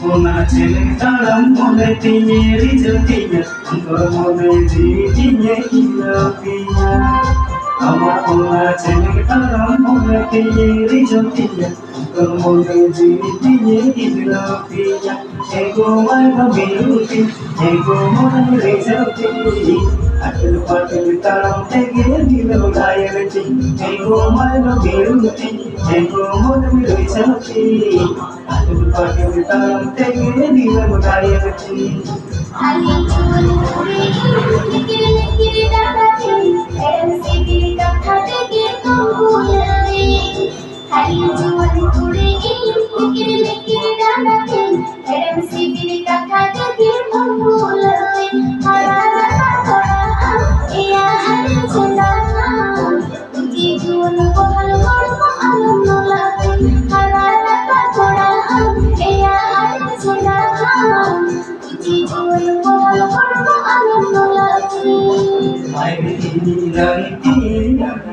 ছেলে তারাম মনে তিনে রিজতিয়া তোর মনে জিতিয়ে ইলাপিয়া আমার ওনা ছেলে তারাম মনে তিনে রিজতিয়া তোর মনে জিতিয়ে ইলাপিয়া এগো মাই বিউটি এগো মনে রিজতি আটল পাটল তারাম থেকে দিল গায়ের চিন এগো মাই বিউটি এগো মনে রিজতি আটল পাটল তারাম থেকে দিল গায়ের চিন আলি চুল উড়ে গিয়ে লিকির ডাকাতে এমসিবির কথা থেকে কবুলবে আলি চুল উড়ে গিয়ে লিকির ডাকাতে এমসিবির কথা থেকে কবুলবে হারারা করা ইয়া হারে চলা কি জীবন বহাল করব আনন্দ লাগে হারারা করা ইয়া হারে চলা জীবন বহাল করব আনন্দ লাগে I will